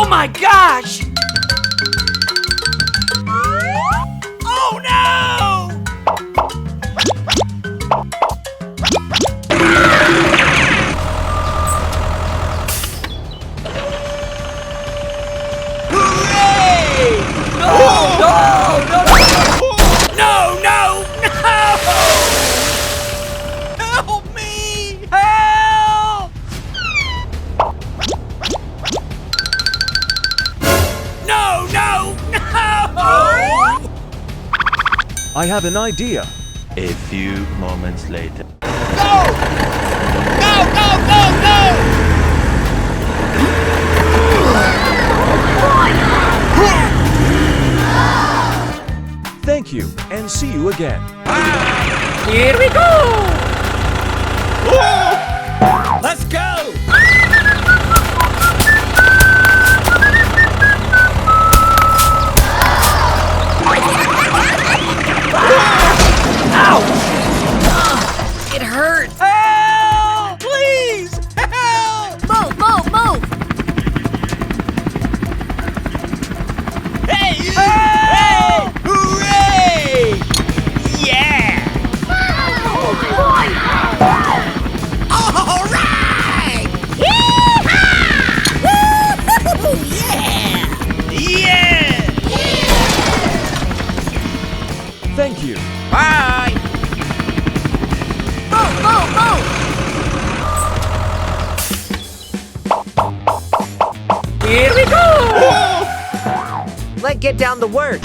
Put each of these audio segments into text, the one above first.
Oh my gosh! Oh no! Hooray! No! No! No! No! No! No! Help me! Help! No! No! No! I have an idea. A few moments later. Go! Go! Go! Go! Go! Thank you, and see you again. Here we go! Let's go! Ouch! It hurts! Help! Please! Help! Move, move, move! Hey, you! Hey! Hooray! Yeah! All right! Yeah! Thank you. Bye! Move, move, move! Here we go! Let's get down to work.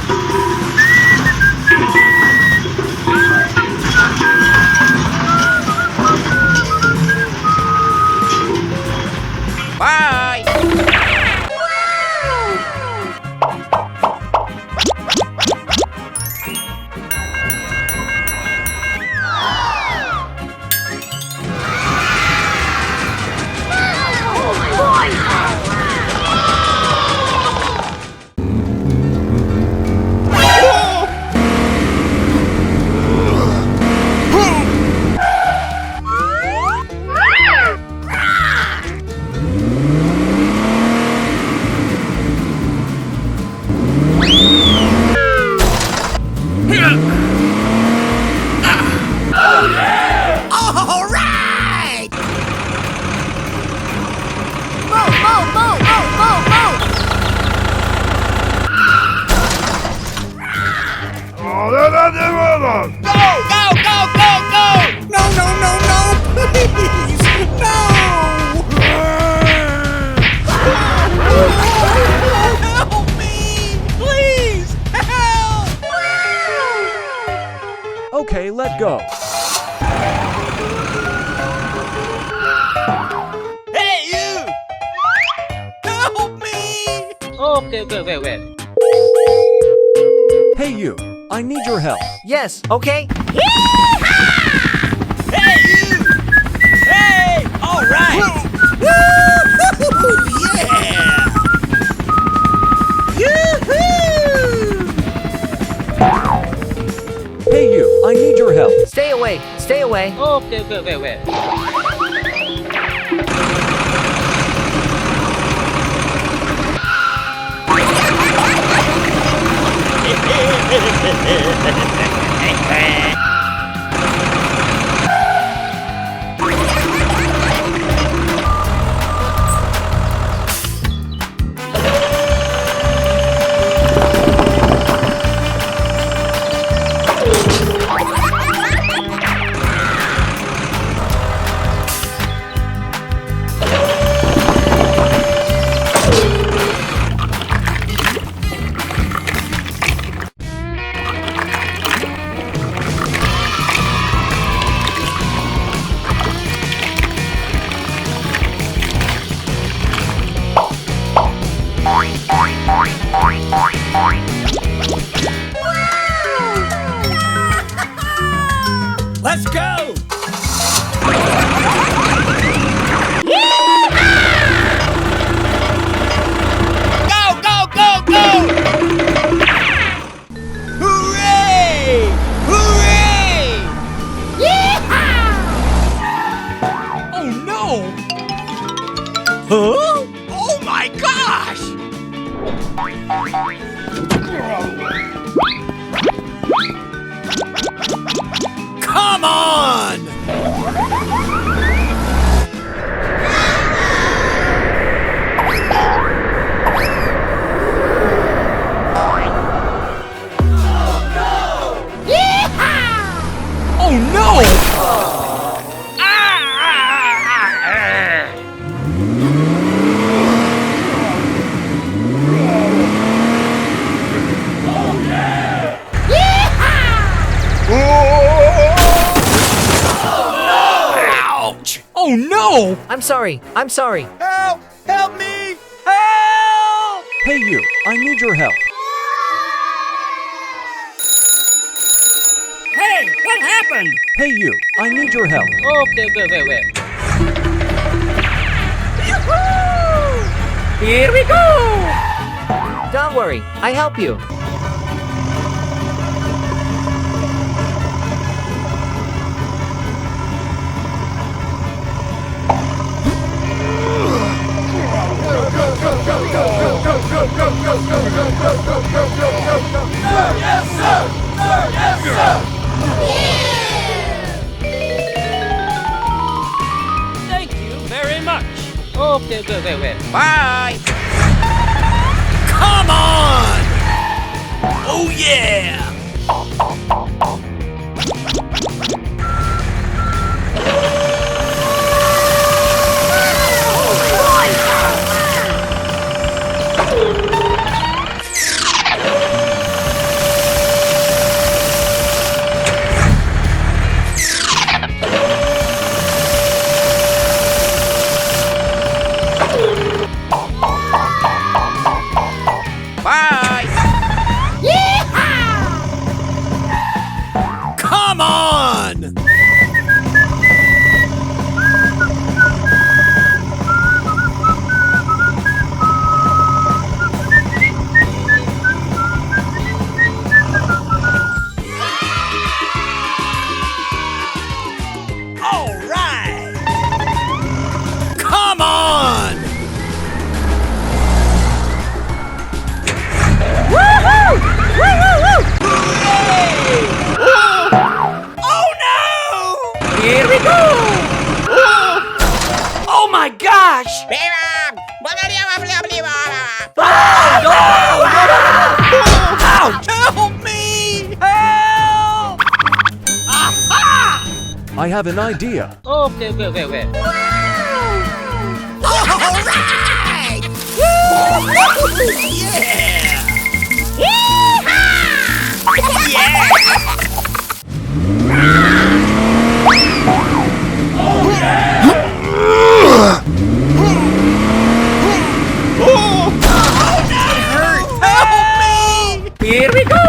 Bye! All right! Move, move, move, move, move, move! Go, go, go, go, go! No, no, no, no! Please! No! Help me! Please! Help! Okay, let go. Hey, you! Help me! Okay. Hey, you. I need your help. Yes, okay? Hey, you! Hey! All right! Woo-hoo-hoo, yeah! Yoo-hoo! Hey, you. I need your help. Stay away, stay away. Okay. Let's go! Go, go, go, go! Hooray! Hooray! Oh no! Huh? Oh my gosh! Come on! Oh no! Ouch! Oh no! I'm sorry. I'm sorry. Help! Help me! Help! Hey you, I need your help. Hey, what happened? Hey you, I need your help. Okay, wait. Here we go! Don't worry. I help you. Thank you very much. Okay, wait. Bye! Come on! Oh yeah! Bye! Come on! All right! Come on! Oh no! Here we go! Oh my gosh! Ouch! Help me! Help! Aha! I have an idea. Okay, wait. All right! Woo! Yeah! Help me! Here we go!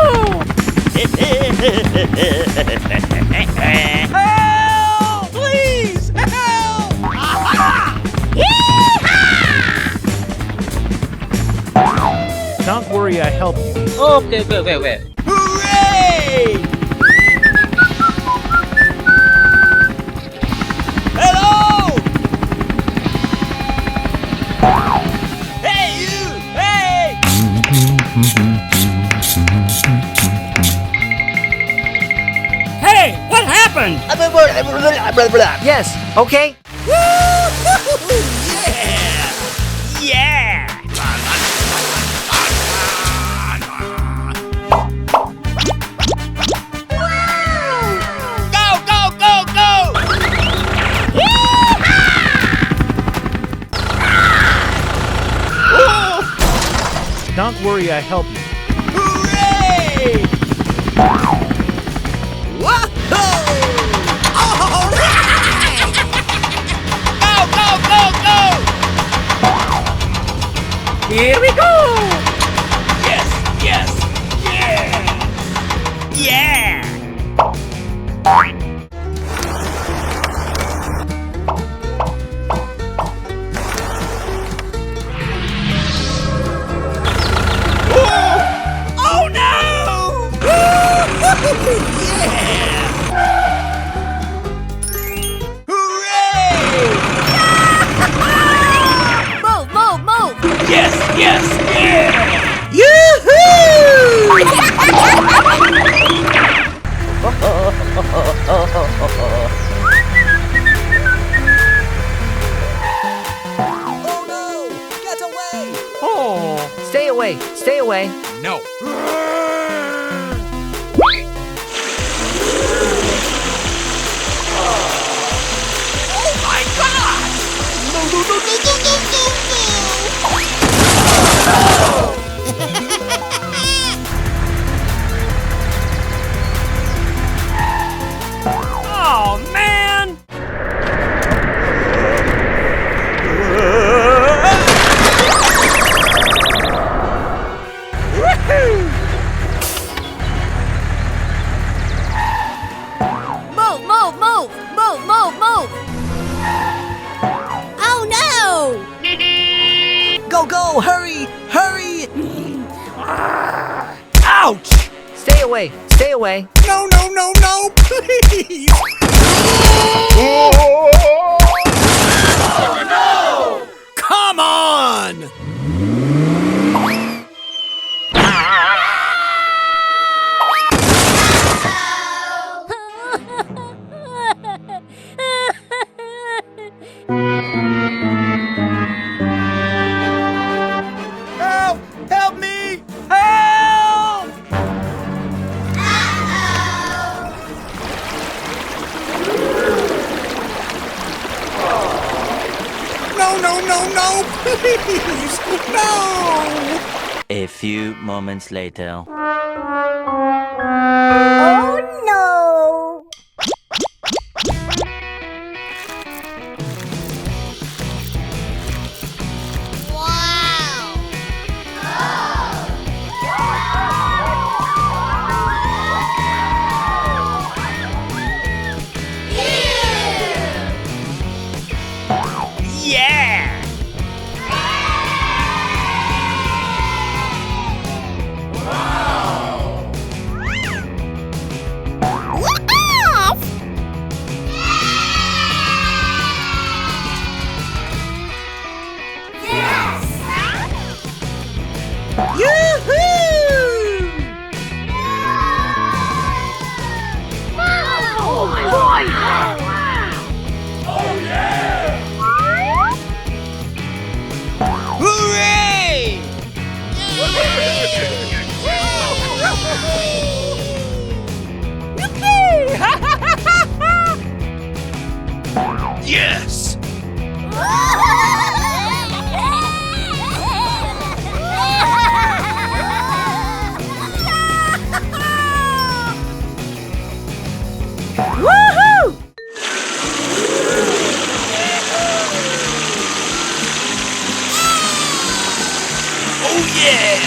Help! Please! Help! Aha! Don't worry, I help you. Okay, wait. Hooray! Hello! Hey you! Hey! Hey! What happened? Yes. Okay. Woo! Yeah! Yeah! Go! Don't worry, I help you. Hooray! Whoa! All right! Go! Here we go! Yes! Yeah! Oh no! Yeah! Hooray! Move! Yes! Yeah! Oh no! Get away! Oh. Stay away. Stay away. No. Oh my God! No, no, no, no, no, no, no, Oh, man! Move, move, move! Move, move, move! Oh no! Go, go! Hurry! Hurry! Ouch! Stay away. Stay away. No, no, no, no! Please! Come on! Help! Help me! Help! No, no, no, no! Please! No! A few moments later. Oh no! Yeah! Hooray! Yes! Woohoo! Oh yeah!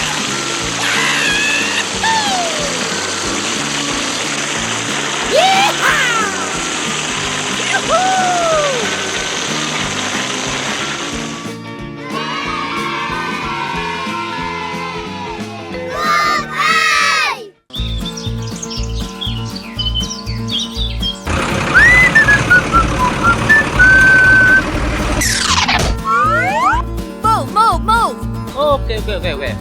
Move, move, move! Okay, okay, okay, okay.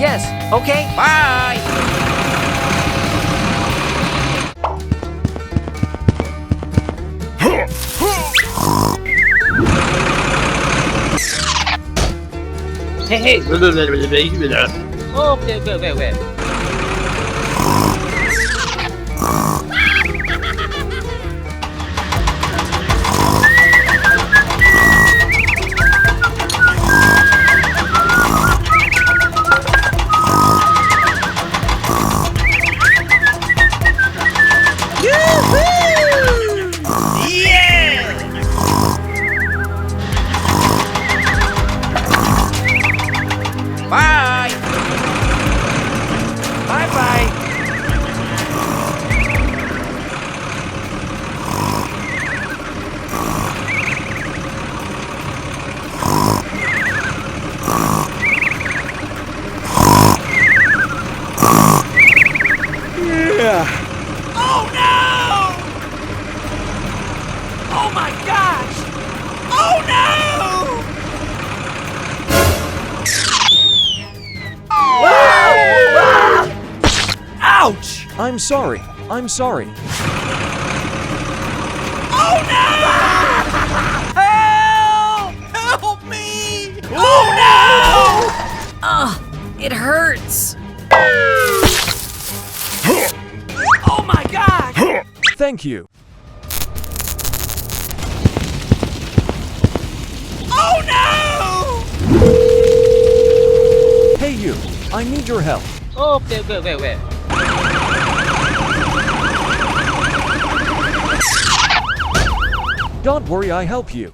Yes. Okay. Bye! Hey, hey. Okay, okay, okay, okay. Bye! Oh my gosh! Oh no! Ouch! I'm sorry. I'm sorry. Oh no! Help! Help me! Oh no! It hurts. Oh my gosh! Thank you. Oh no! Hey you, I need your help. Okay, wait. Don't worry, I help you.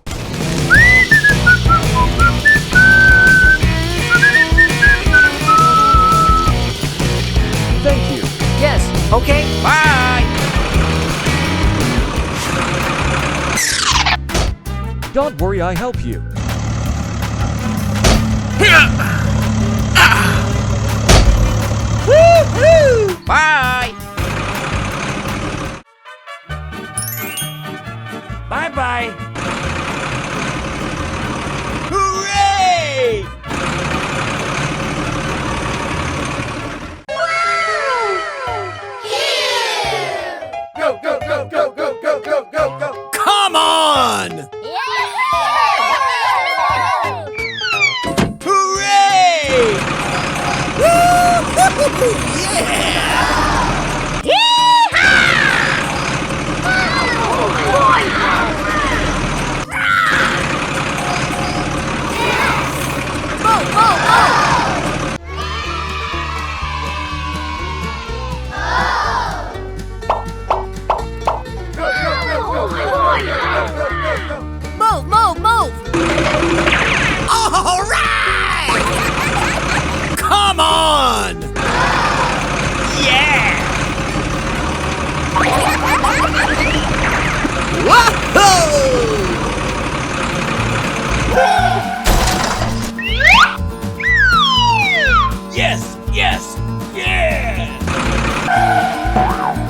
Thank you. Yes, okay. Bye! Don't worry, I help you. Woo-hoo! Bye! Bye-bye. Hooray! Go, go, go, go, go, go, go, go, go! Come on! Hooray! Woo-hoo! Yeah! Move, move, move. Move, move, move. All right! Come on! Yeah! Whoa! Yes! Yes! Yeah!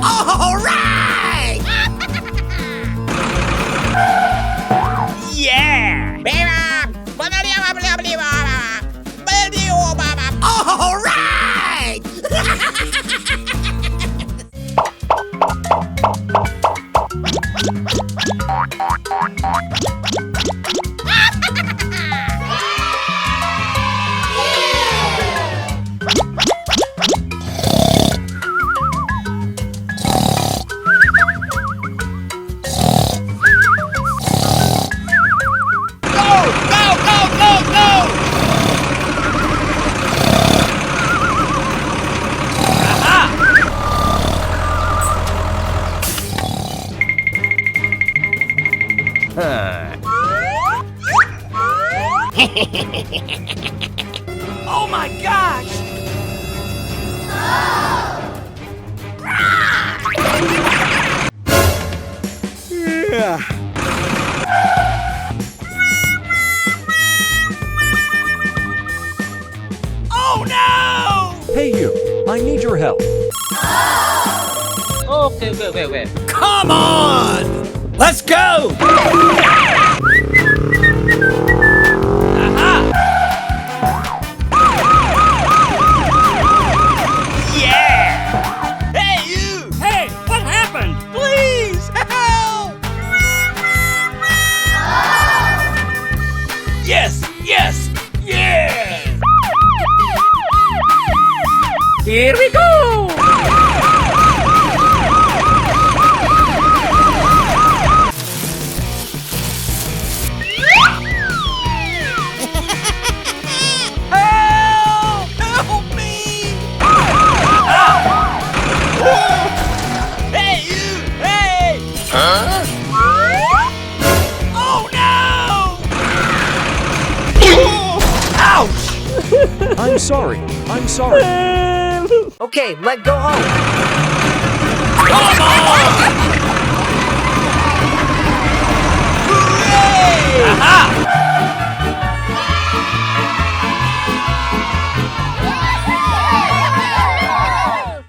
All right! Yeah! All right! Go! Go! Go! Go! Go! Oh my gosh! Oh no! Hey you, I need your help. Okay, wait. Come on! Let's go! Aha! Yeah! Hey, you! Hey, what happened? Please, help! Yes! Yes! Yeah! Here we go! Help! Help me! Hey, you! Hey! Huh? Oh no! Ouch! I'm sorry. I'm sorry. Okay, let go home. Come